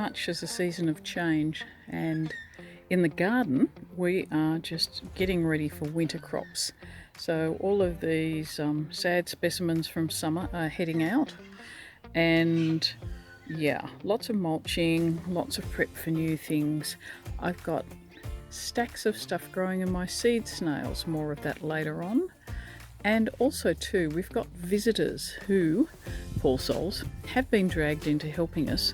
March is a season of change, and in the garden we are just getting ready for winter crops. So all of these sad specimens from summer are heading out, and yeah, lots of mulching, lots of prep for new things. I've got stacks of stuff growing in my seed snails, more of that later on. And also too, we've got visitors who, poor souls, have been dragged into helping us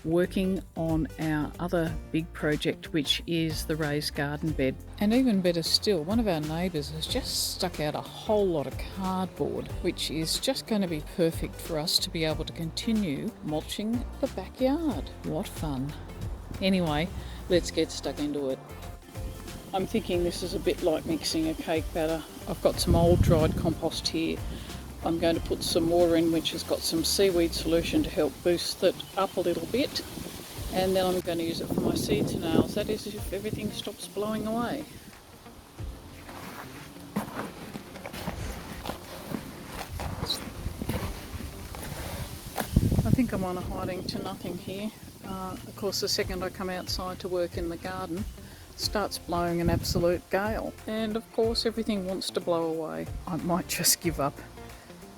working on our other big project, which is the raised garden bed. And even better still, one of our neighbours has just stuck out a whole lot of cardboard, which is just going to be perfect for us to be able to continue mulching the backyard. What fun. Anyway, let's get stuck into it. I'm thinking this is a bit like mixing a cake batter. I've got some old dried compost here. I'm going to put some water in, which has got some seaweed solution to help boost it up a little bit. And then I'm going to use it for my seed snails. That is, if everything stops blowing away. I think I'm on a hiding to nothing here. Of course, the second I come outside to work in the garden, starts blowing an absolute gale, and of course everything wants to blow away. I might just give up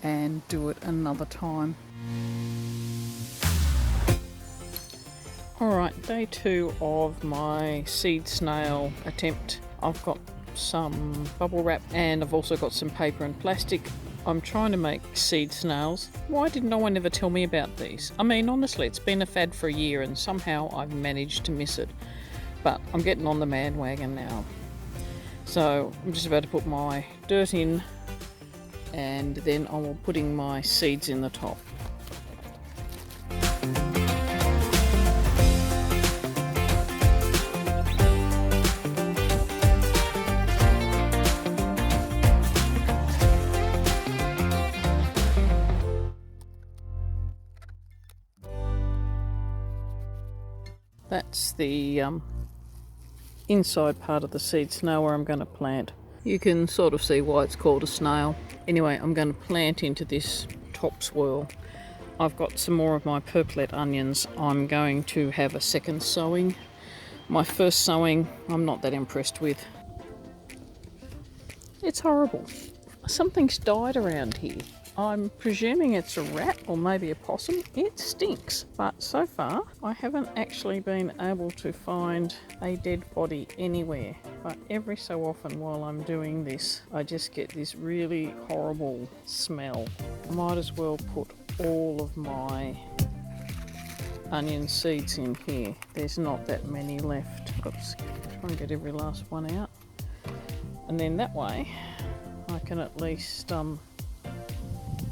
and do it another time. Alright, day 2 of my seed snail attempt. I've got some bubble wrap and I've also got some paper and plastic. I'm trying to make seed snails. Why did no one ever tell me about these? I mean, honestly, it's been a fad for a year and somehow I've managed to miss it. But I'm getting on the bandwagon now. So I'm just about to put my dirt in, and then I'm putting my seeds in the top. That's the inside part of the seed snail where I'm going to plant. You can sort of see why it's called a snail. Anyway, I'm going to plant into this top swirl. I've got some more of my purplet onions. I'm going to have a second sowing. My first sowing I'm not that impressed with. It's horrible. Something's died around here. I'm presuming it's a rat or maybe a possum. It stinks, but so far I haven't actually been able to find a dead body anywhere. But every so often while I'm doing this, I just get this really horrible smell. I might as well put all of my onion seeds in here. There's not that many left. Oops, try and get every last one out. And then that way I can at least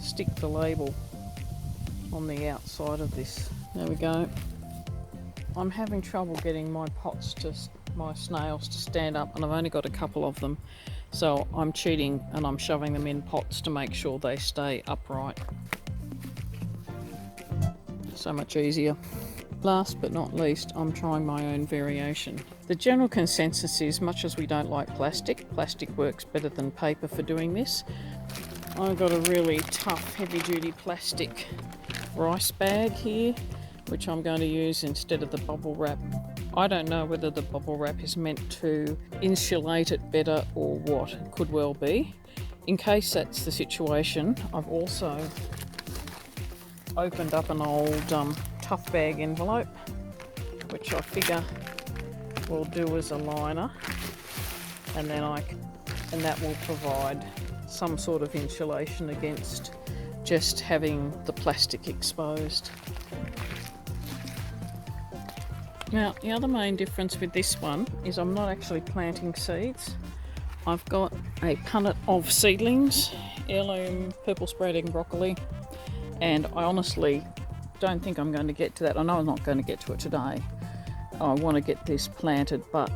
stick the label on the outside of this. There we go. I'm having trouble getting my snails to stand up, and I've only got a couple of them, so I'm cheating and I'm shoving them in pots to make sure they stay upright. So much easier. Last but not least, I'm trying my own variation. The general consensus is, much as we don't like plastic works better than paper for doing this. I've got a really tough, heavy-duty plastic rice bag here, which I'm going to use instead of the bubble wrap. I don't know whether the bubble wrap is meant to insulate it better or what. It could well be. In case that's the situation, I've also opened up an old tough bag envelope, which I figure will do as a liner, and that will provide some sort of insulation against just having the plastic exposed. Now, the other main difference with this one is I'm not actually planting seeds. I've got a punnet of seedlings, heirloom purple spreading broccoli, and I honestly don't think I'm going to get to that. I know I'm not going to get to it today. I want to get this planted, but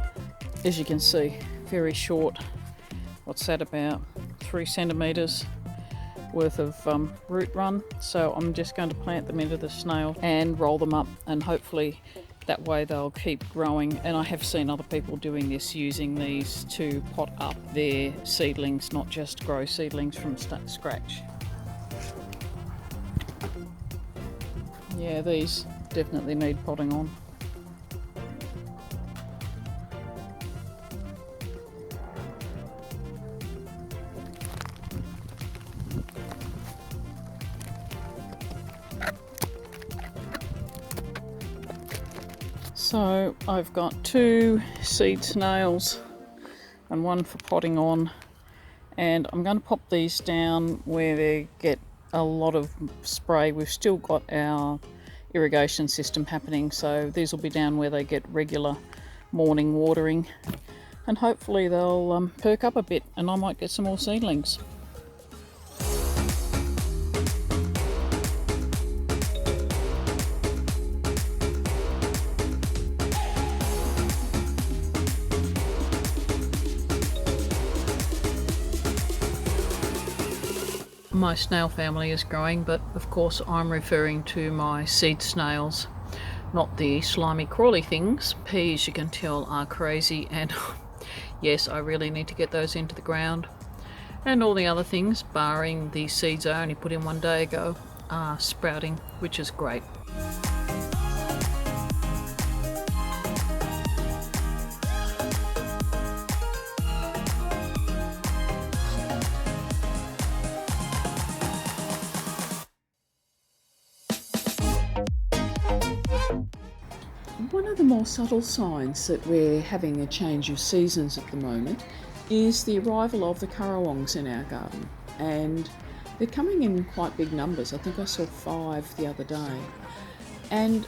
as you can see, very short. What's that, about 3 centimetres worth of root run? So I'm just going to plant them into the snail and roll them up, and hopefully that way they'll keep growing. And I have seen other people doing this, using these to pot up their seedlings, not just grow seedlings from scratch. Yeah, these definitely need potting on. So I've got 2 seed snails and 1 for potting on, and I'm going to pop these down where they get a lot of spray. We've still got our irrigation system happening, so these will be down where they get regular morning watering, and hopefully they'll perk up a bit and I might get some more seedlings. My snail family is growing, but of course I'm referring to my seed snails, not the slimy crawly things. Peas, you can tell, are crazy, and yes, I really need to get those into the ground. And all the other things, barring the seeds I only put in 1 day ago, are sprouting, which is great. One of the more subtle signs that we're having a change of seasons at the moment is the arrival of the Currawongs in our garden, and they're coming in quite big numbers. I think I saw 5 the other day, and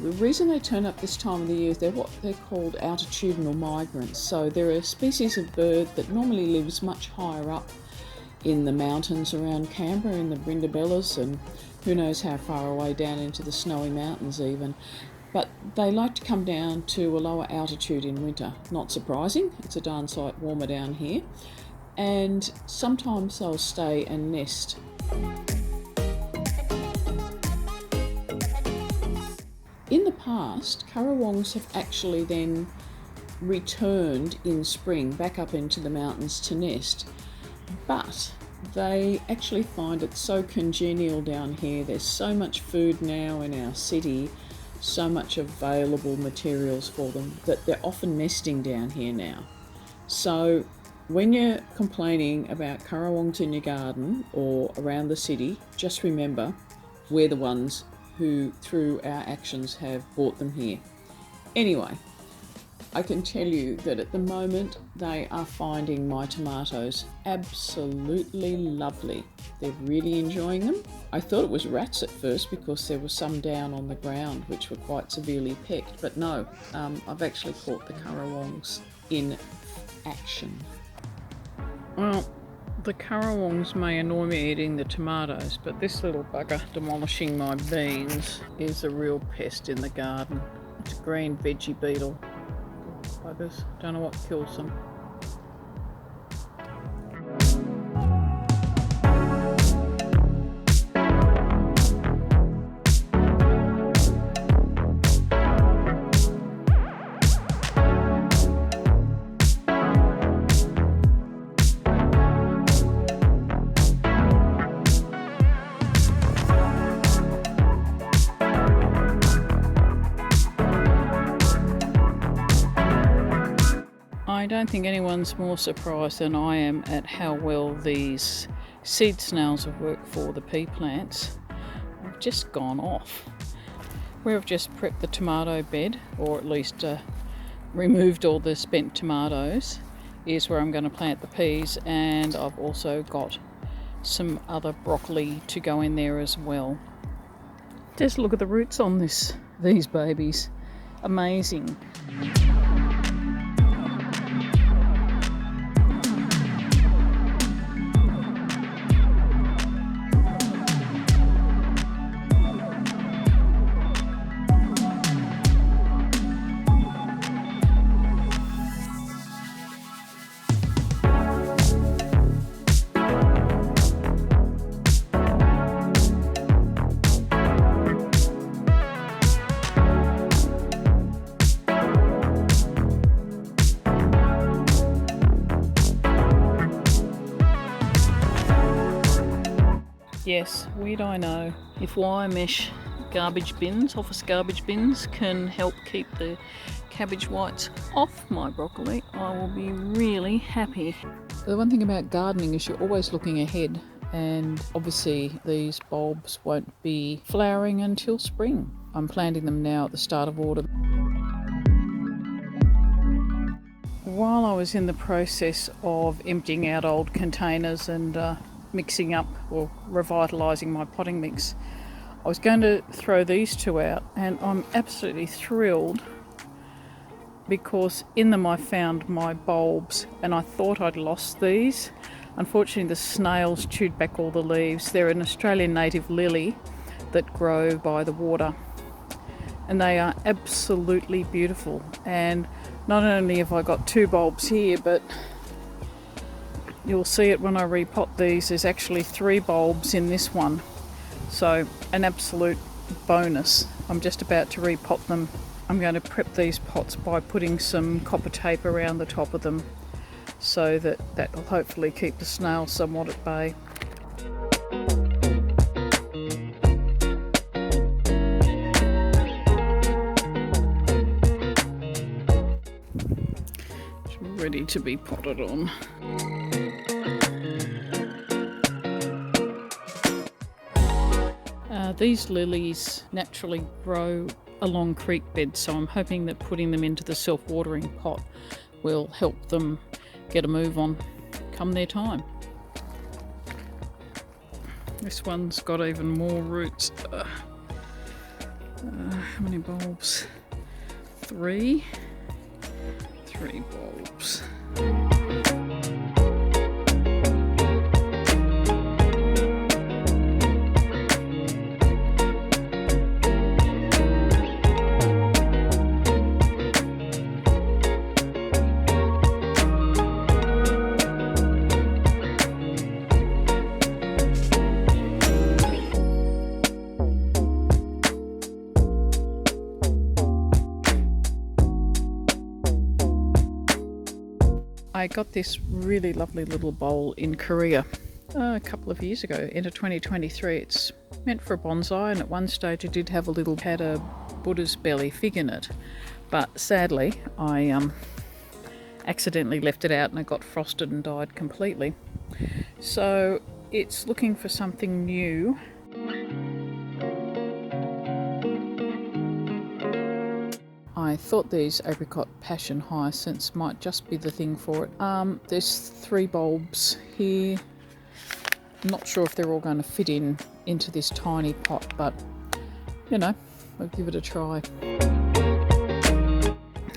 the reason they turn up this time of the year is they're what they're called altitudinal migrants. So they're a species of bird that normally lives much higher up in the mountains around Canberra, in the Brindabellas, and who knows how far away down into the snowy mountains even. But they like to come down to a lower altitude in winter. Not surprising, it's a darn sight warmer down here. And sometimes they'll stay and nest. In the past, Currawongs have actually then returned in spring back up into the mountains to nest. But they actually find it so congenial down here. There's so much food now in our city, so much available materials for them, that they're often nesting down here now. So when you're complaining about Currawongs in your garden or around the city, just remember we're the ones who, through our actions, have brought them here. Anyway, I can tell you that at the moment they are finding my tomatoes absolutely lovely. They're really enjoying them. I thought it was rats at first because there were some down on the ground which were quite severely pecked, but no, I've actually caught the Currawongs in action. Well, the Currawongs may annoy me eating the tomatoes, but this little bugger demolishing my beans is a real pest in the garden. It's a green veggie beetle. Buggers, don't know what kills them. I don't think anyone's more surprised than I am at how well these seed snails have worked for the pea plants. They've just gone off. We've just prepped the tomato bed, or at least removed all the spent tomatoes, is where I'm going to plant the peas, and I've also got some other broccoli to go in there as well. Just look at the roots on these babies. Amazing. Yes, weird I know. If wire mesh garbage bins, office garbage bins, can help keep the cabbage whites off my broccoli, I will be really happy. The one thing about gardening is you're always looking ahead, and obviously these bulbs won't be flowering until spring. I'm planting them now at the start of autumn. while I was in the process of emptying out old containers and mixing up or revitalising my potting mix, I was going to throw these two out, and I'm absolutely thrilled because in them I found my bulbs, and I thought I'd lost these. Unfortunately, the snails chewed back all the leaves. They're an Australian native lily that grow by the water, and they are absolutely beautiful. And not only have I got two bulbs here, but you'll see it when I repot these, there's actually 3 bulbs in this one. So an absolute bonus. I'm just about to repot them. I'm going to prep these pots by putting some copper tape around the top of them so that will hopefully keep the snails somewhat at bay. Ready to be potted on. These lilies naturally grow along creek beds, so I'm hoping that putting them into the self-watering pot will help them get a move on come their time. This one's got even more roots. How many bulbs? 3 bulbs. I got this really lovely little bowl in Korea a couple of years ago, into 2023. It's meant for a bonsai, and at one stage it had a Buddha's belly fig in it, but sadly I accidentally left it out and it got frosted and died completely. So it's looking for something new. I thought these apricot passion hyacinths might just be the thing for it. There's 3 bulbs here. I'm not sure if they're all going to fit into this tiny pot, but you know, we'll give it a try.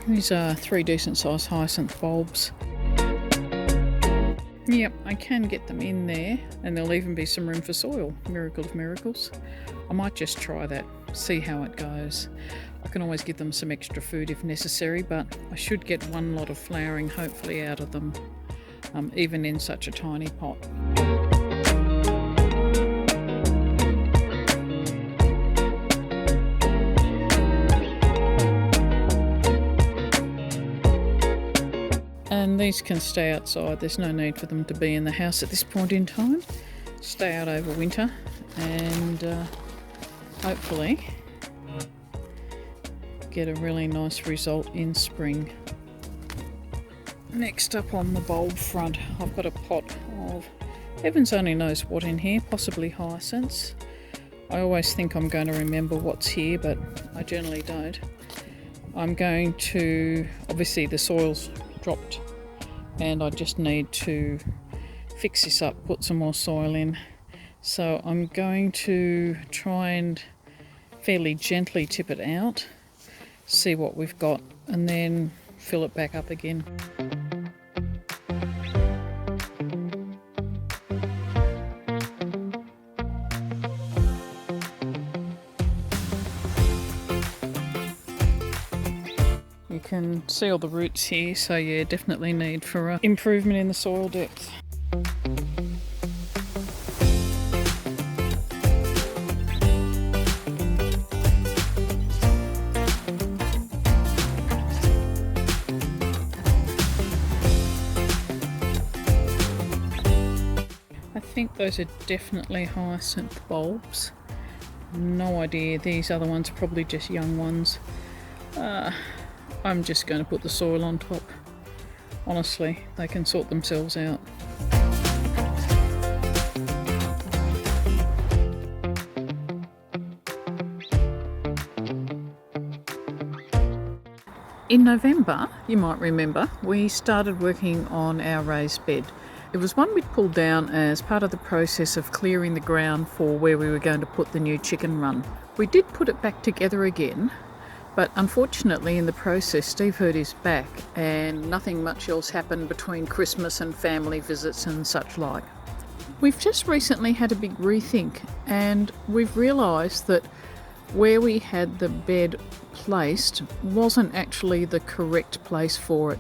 These are 3 decent sized hyacinth bulbs. Yep, I can get them in there, and there'll even be some room for soil. Miracle of miracles. I might just try that, see how it goes. I can always give them some extra food if necessary, but I should get one lot of flowering hopefully out of them, even in such a tiny pot. And these can stay outside. There's no need for them to be in the house at this point in time. Stay out over winter, and hopefully get a really nice result in spring. Next up on the bulb front, I've got a pot of heavens only knows what in here, possibly hyacinths. I always think I'm going to remember what's here, but I generally don't. I'm going to, obviously the soil's dropped and I just need to fix this up, put some more soil in. So I'm going to try and fairly gently tip it out, see what we've got, and then fill it back up again. You can see all the roots here, so yeah, definitely need for improvement in the soil depth. I think those are definitely hyacinth bulbs. No idea, these other ones are probably just young ones. I'm just going to put the soil on top. Honestly, they can sort themselves out. In November, you might remember, we started working on our raised bed. It was one we'd pulled down as part of the process of clearing the ground for where we were going to put the new chicken run. We did put it back together again, but unfortunately in the process Steve hurt his back and nothing much else happened between Christmas and family visits and such like. We've just recently had a big rethink and we've realised that where we had the bed placed wasn't actually the correct place for it.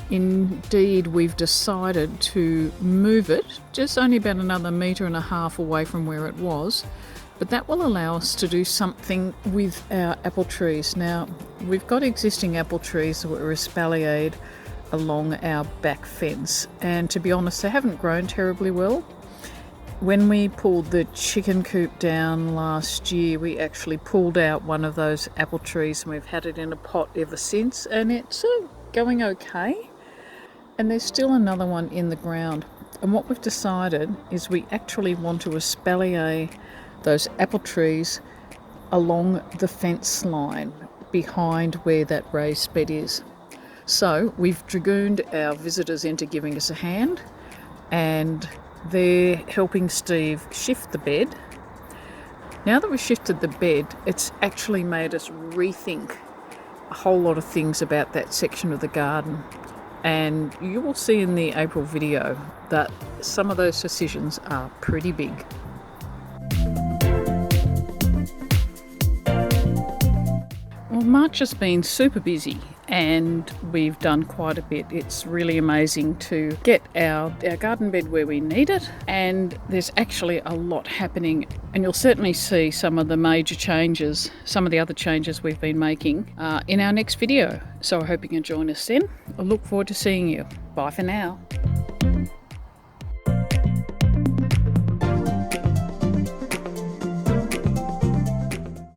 Indeed, we've decided to move it just only about another 1.5 meters away from where it was, but that will allow us to do something with our apple trees. Now, we've got existing apple trees that were espaliered along our back fence, and to be honest, they haven't grown terribly well. When we pulled the chicken coop down last year, we actually pulled out one of those apple trees and we've had it in a pot ever since, and it's going okay. And there's still another one in the ground. And what we've decided is we actually want to espalier those apple trees along the fence line behind where that raised bed is. So we've dragooned our visitors into giving us a hand, and they're helping Steve shift the bed. Now that we've shifted the bed, it's actually made us rethink a whole lot of things about that section of the garden. And you will see in the April video that some of those decisions are pretty big. Well, March has been super busy and we've done quite a bit. It's really amazing to get our garden bed where we need it, and there's actually a lot happening, and you'll certainly see some of the major changes, some of the other changes we've been making in our next video. So I hope you can join us then. I look forward to seeing you. Bye for now.